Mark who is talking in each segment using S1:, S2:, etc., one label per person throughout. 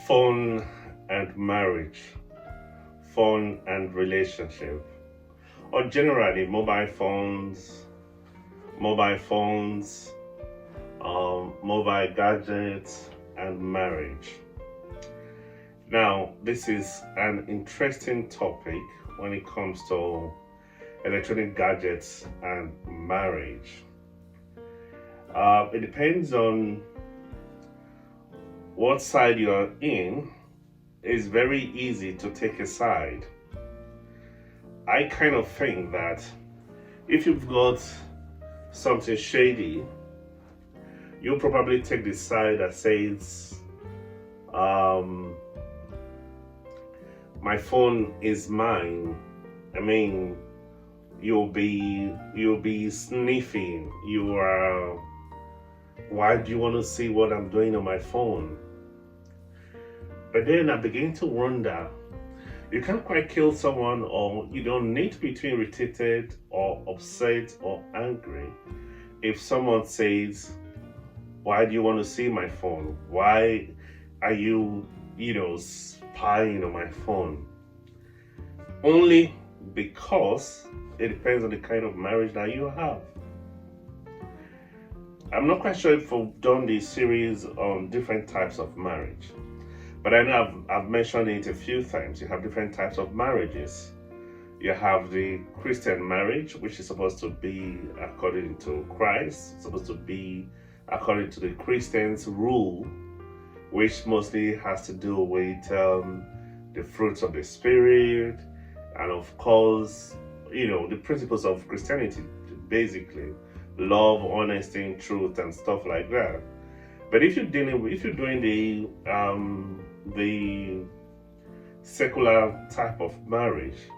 S1: phone and marriage, phone and relationship, or generally mobile phones, mobile gadgets, and marriage. Now, this is an interesting topic when it comes to electronic gadgets and marriage. It depends on what side you're in. It's very easy to take a side. I kind of think that if you've got something shady, you'll probably take the side that says, um, my phone is mine. I mean, you'll be sniffing. Why do you want to see what I'm doing on my phone? But then I begin to wonder, you can't quite kill someone, or you don't need to be too irritated or upset or angry if someone says, why do you want to see my phone? Why are you, spying on my phone? Only because it depends on the kind of marriage that you have. I'm not quite sure if we've done this series on different types of marriage, but I know I've mentioned it a few times. You have different types of marriages. You have the Christian marriage, which is supposed to be according to Christ, supposed to be according to the Christian's rule, which mostly has to do with the fruits of the Spirit, and of course, the principles of Christianity, basically love, honesty, truth, and stuff like that. But if you're doing the secular type of marriage,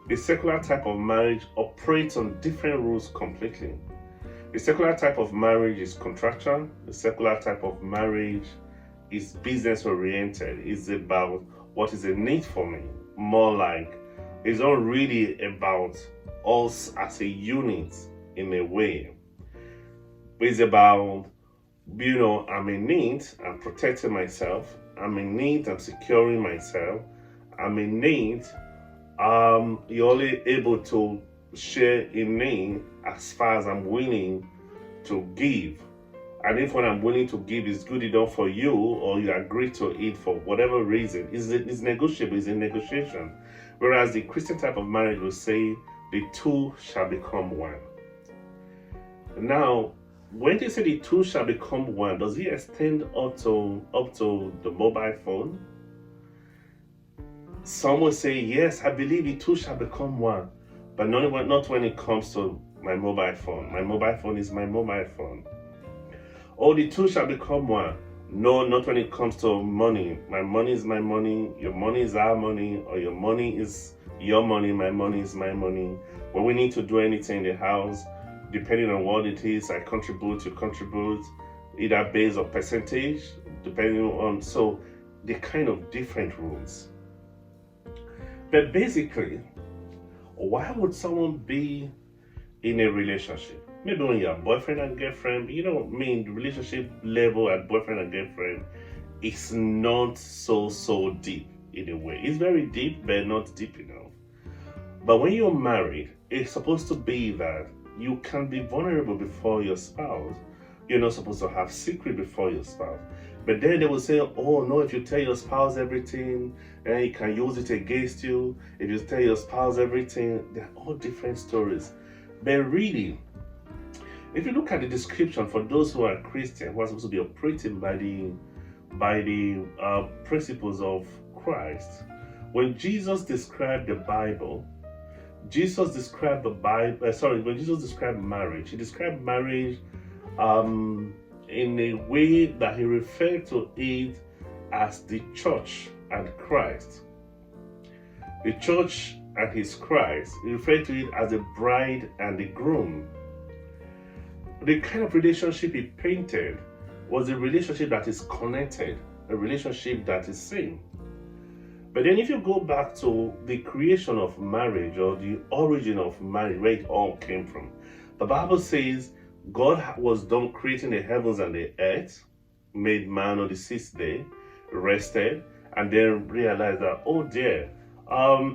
S1: the secular type of marriage operates on different rules completely. The secular type of marriage is contractual. The secular type of marriage is business oriented. It's about what is a need for me. More like, it's not really about us as a unit in a way. It's about, I'm in need, I'm protecting myself. I'm in need, I'm securing myself. I'm in need, you're only able to share in need as far as I'm willing to give. And if what I'm willing to give is good enough for you, or you agree to it for whatever reason, it's negotiable, it's a negotiation. Whereas the Christian type of marriage will say, the two shall become one. Now, when they say the two shall become one, does it extend up to the mobile phone? Some will say, yes, I believe the two shall become one, but not when it comes to my mobile phone. My mobile phone is my mobile phone. Or the two shall become one. No, not when it comes to money. My money is my money, your money is our money, or your money is your money, my money is my money. When we need to do anything in the house, depending on what it is, I contribute, you contribute, either based on percentage, depending on, so they're kind of different rules. But basically, why would someone be in a relationship? Maybe when you're boyfriend and girlfriend, the relationship level at boyfriend and girlfriend is not so deep in a way. It's very deep, but not deep enough. But when you're married, it's supposed to be that you can be vulnerable before your spouse. You're not supposed to have secret before your spouse. But then they will say, oh no, if you tell your spouse everything, then he can use it against you. If you tell your spouse everything, they're all different stories. But really, if you look at the description for those who are Christian, who are supposed to be operating by the principles of Christ, when Jesus described the Bible, when Jesus described marriage, he described marriage in a way that he referred to it as the church and Christ. The church and his Christ, he referred to it as the bride and the groom. The kind of relationship he painted was a relationship that is connected, a relationship that is same. But then if you go back to the creation of marriage, or the origin of marriage, where it all came from, the Bible says God was done creating the heavens and the earth, made man on the sixth day. rested, and then realized that, oh dear,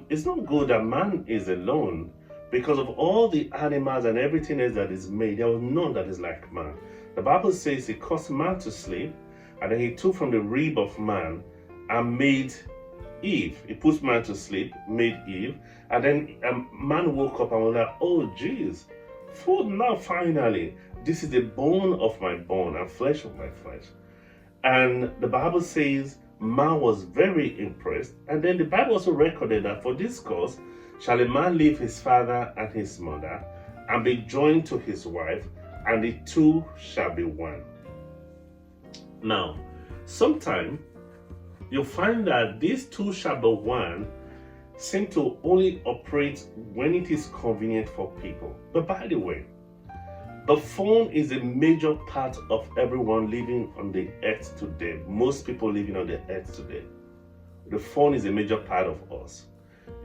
S1: it's not good that man is alone. Because of all the animals and everything else that is made, there was none that is like man. The Bible says he caused man to sleep, and then he took from the rib of man and made Eve. He put man to sleep, made Eve, and then man woke up and was like, oh geez, food now finally. This is the bone of my bone and flesh of my flesh. And the Bible says man was very impressed. And then the Bible also recorded that for this cause shall a man leave his father and his mother and be joined to his wife, and the two shall be one. Now, sometimes you'll find that these two shall be one seem to only operate when it is convenient for people. But by the way, the phone is a major part of everyone living on the earth today. Most people living on the earth today. The phone is a major part of us.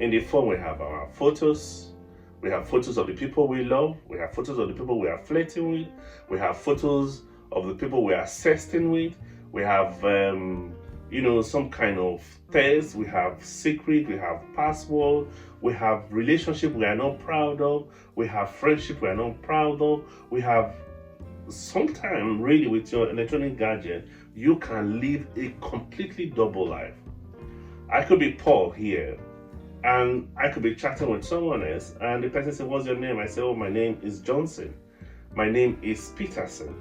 S1: In the phone, we have our photos. We have photos of the people we love. We have photos of the people we are flirting with. We have photos of the people we are sexting with. We have, some kind of test. We have secret. We have password. We have relationship we are not proud of. We have friendship we are not proud of. We have, sometimes really with your electronic gadget, you can live a completely double life. I could be Paul here, and I could be chatting with someone else, and the person said, what's your name? I say, oh, my name is Johnson. My name is Peterson.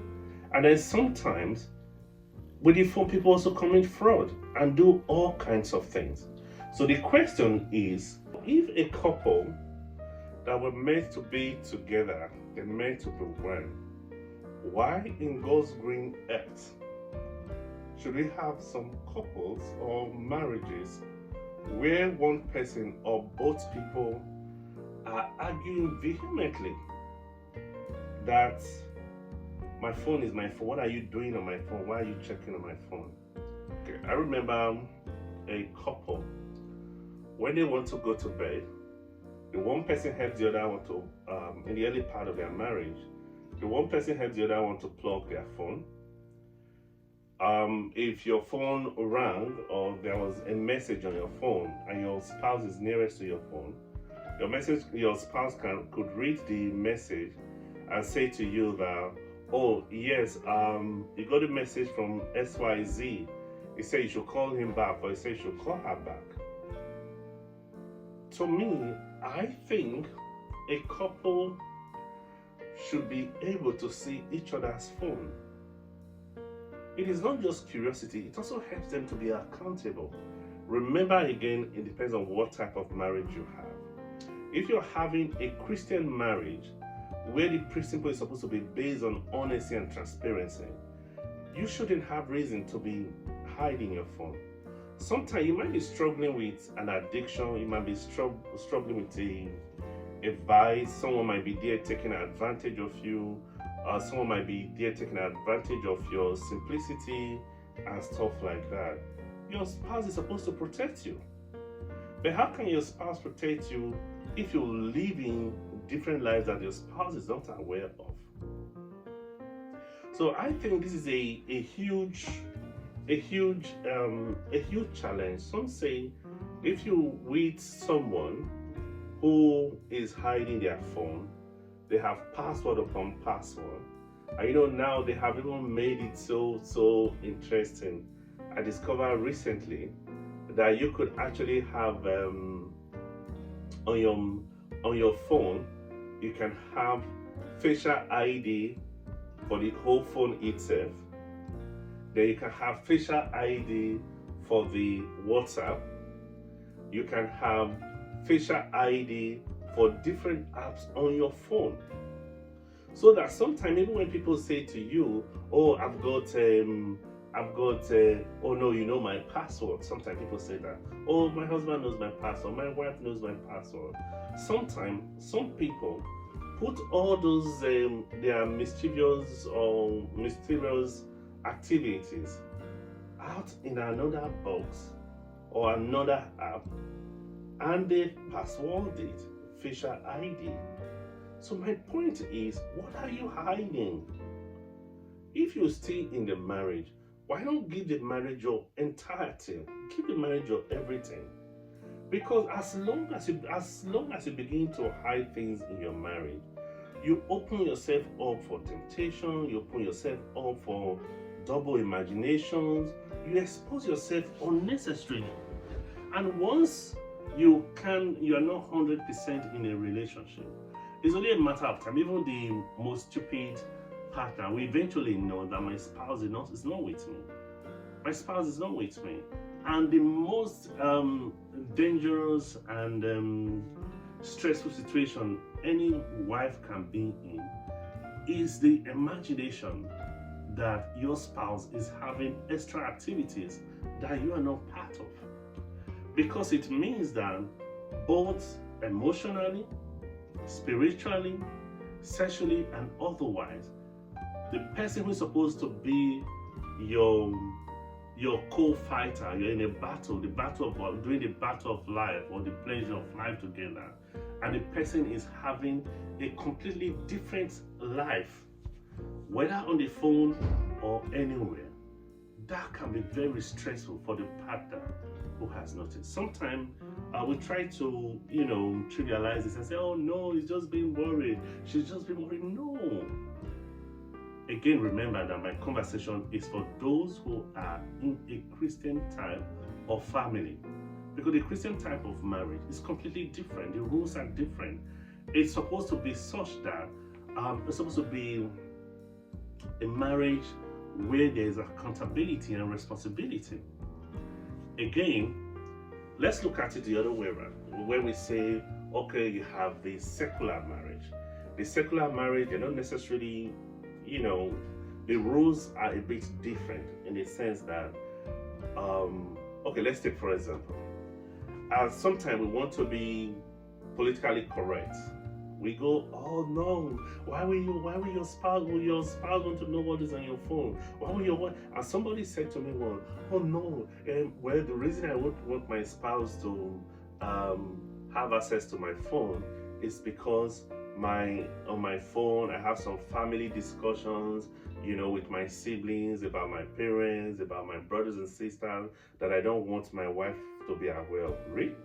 S1: And then sometimes with the phone, people also commit fraud and do all kinds of things. So the question is, if a couple that were meant to be together, they're meant to be one, why in God's green earth should we have some couples or marriages where one person or both people are arguing vehemently that my phone is my phone? What are you doing on my phone? Why are you checking on my phone? Okay, I remember a couple, when they want to go to bed, the one person helps the other one to, in the early part of their marriage, the one person helps the other one to plug their phone. If your phone rang or there was a message on your phone and your spouse is nearest to your phone, your spouse could read the message and say to you that, oh yes, you got a message from XYZ. He said you should call him back, or he said you should call her back. To me, I think a couple should be able to see each other's phone. It is not just curiosity, it also helps them to be accountable. Remember again, it depends on what type of marriage you have. If you're having a Christian marriage where the principle is supposed to be based on honesty and transparency, you shouldn't have reason to be hiding your phone. Sometimes you might be struggling with an addiction, you might be struggling with a vice, someone might be there taking advantage of you, someone might be there taking advantage of your simplicity and stuff like that. Your spouse is supposed to protect you. But how can your spouse protect you if you're living different lives that your spouse is not aware of? So I think this is a huge challenge. Some say if you with someone who is hiding their phone, they have password upon password, and now they have even made it so interesting. I discovered recently that you could actually have on your phone, you can have facial ID for the whole phone itself. Then you can have facial ID for the WhatsApp. You can have facial ID for different apps on your phone. So that sometimes even when people say to you, oh, I've got oh no, you know my password. Sometimes people say that, oh, my husband knows my password, my wife knows my password. Sometimes some people put all those their mischievous or mysterious activities out in another box or another app, and they password it, facial ID. So my point is, what are you hiding? If you're still in the marriage, Why not give the marriage your entirety? Give the marriage your everything. Because as long as you begin to hide things in your marriage, you open yourself up for temptation, you open yourself up for double imaginations, you expose yourself unnecessarily. And once you are not 100% in a relationship, it's only a matter of time. Even the most stupid partner will eventually know that my spouse is not with me. My spouse is not with me. And the most dangerous and stressful situation any wife can be in is the imagination that your spouse is having extra activities that you are not part of. Because it means that both emotionally, spiritually, sexually, and otherwise, the person who's supposed to be your co-fighter, you're in a battle, doing the battle of life or the pleasure of life together, and the person is having a completely different life, whether on the phone or anywhere. That can be very stressful for the partner who has noticed. Sometimes we try to, trivialize this and say, "Oh no, he's just being worried. She's just being worried." No. Again, remember that my conversation is for those who are in a Christian type of family. Because the Christian type of marriage is completely different. The rules are different. It's supposed to be such that it's supposed to be a marriage where there's accountability and responsibility. Again, let's look at it the other way around, where we say, okay, you have the secular marriage. The secular marriage, they're not necessarily, the rules are a bit different in the sense that, okay, let's take for example, sometimes we want to be politically correct. We go, "Oh no, why will your spouse want to know what is on your phone? Why will your wife?" And somebody said to me once, "Oh no, well, the reason I would want my spouse to have access to my phone is because on my phone I have some family discussions, with my siblings, about my parents, about my brothers and sisters that I don't want my wife to be aware of." Really?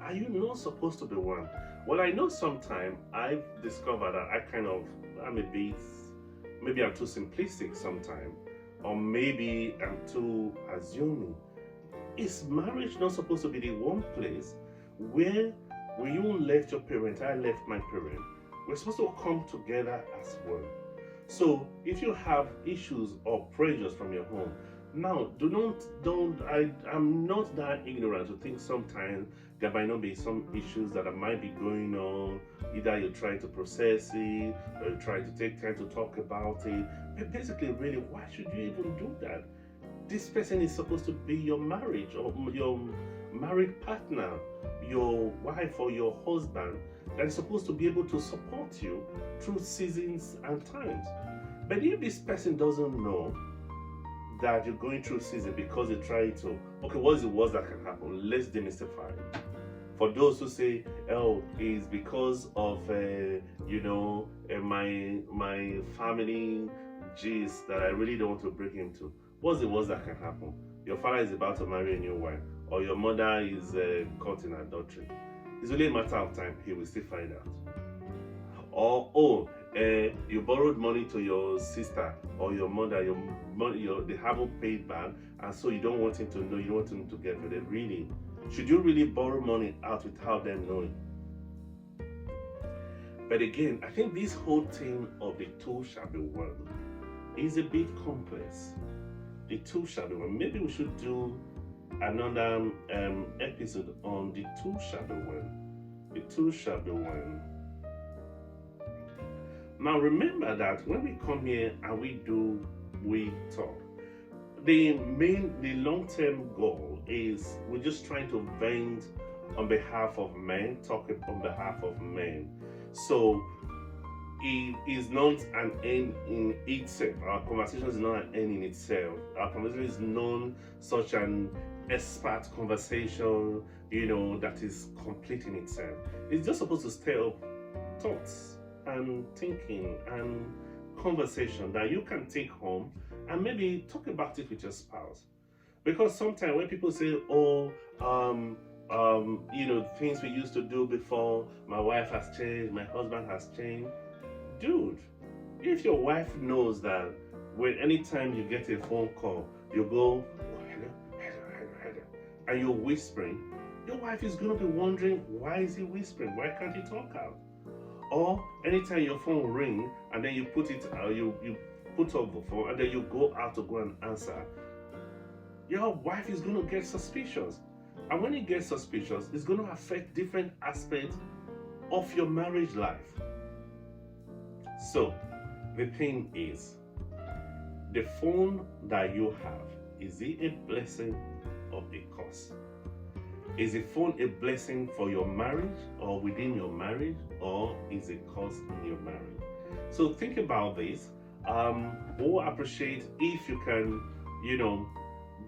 S1: Are you not supposed to be one? Well, I know sometimes I've discovered that maybe I'm too simplistic sometimes, or maybe I'm too assuming. Is marriage not supposed to be the one place where when you left your parent, I left my parent, we're supposed to come together as one? So if you have issues or pressures from your home, now I'm not that ignorant to think sometimes there might not be some issues that might be going on. Either you try to process it or you try to take time to talk about it. But basically, really, why should you even do that? This person is supposed to be your marriage or your married partner, your wife or your husband, that is supposed to be able to support you through seasons and times. But if this person doesn't know that you're going through season because they try to, okay, what's the worst that can happen? Let's demystify it. For those who say, "Oh, it's because of my family gist that I really don't want to break into." What's the worst that can happen? Your father is about to marry a new wife, or your mother is caught in adultery. It's only a matter of time. He will still find out. Or you borrowed money to your sister or your mother, they haven't paid back, and so you don't want him to know, you don't want him to get rid of it. Really? Should you really borrow money out without them knowing? But again, I think this whole thing of the two shall be one is a bit complex. The two shall be one. Maybe we should do another episode on the two shall be one. The two shall be one. Now remember that when we come here and we talk, the long-term goal is we're just trying to vent on behalf of men, talk on behalf of men. So it is not an end in itself. Our conversation is not an end in itself. Our conversation is not such an expert conversation, that is complete in itself. It's just supposed to stir up thoughts and thinking and conversation that you can take home and maybe talk about it with your spouse. Because sometimes when people say, "Oh, things we used to do before, my wife has changed, my husband has changed," dude, if your wife knows that when anytime you get a phone call, you go, "Oh, hello, hello, hello, hello," and you're whispering, your wife is going to be wondering, why is he whispering? Why can't he talk out? Or anytime your phone ring and then you put it, you put off the phone and then you go out to go and answer, your wife is going to get suspicious. And when it gets suspicious, it's going to affect different aspects of your marriage life. So, the thing is, the phone that you have, is it a blessing or a curse? Is a phone a blessing for your marriage or within your marriage, or is it a curse in your marriage? So think about this. We'll appreciate if you can,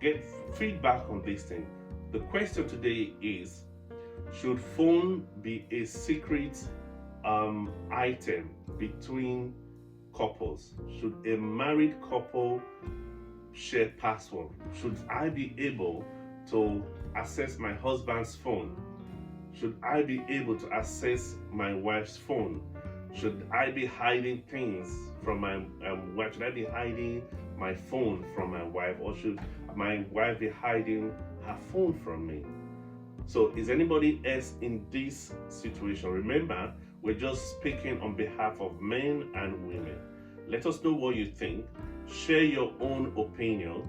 S1: get feedback on this thing. The question today is, should phone be a secret item between couples? Should a married couple share password? Should I be able to access my husband's phone? Should I be able to access my wife's phone? Should I be hiding things from my wife? Should I be hiding my phone from my wife, or should my wife be hiding her phone from me? So is anybody else in this situation? Remember, we're just speaking on behalf of men and women. Let us know what you think. Share your own opinion,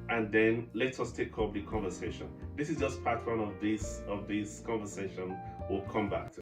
S1: and then let us take up the conversation. This is just part one of this conversation. We'll come back to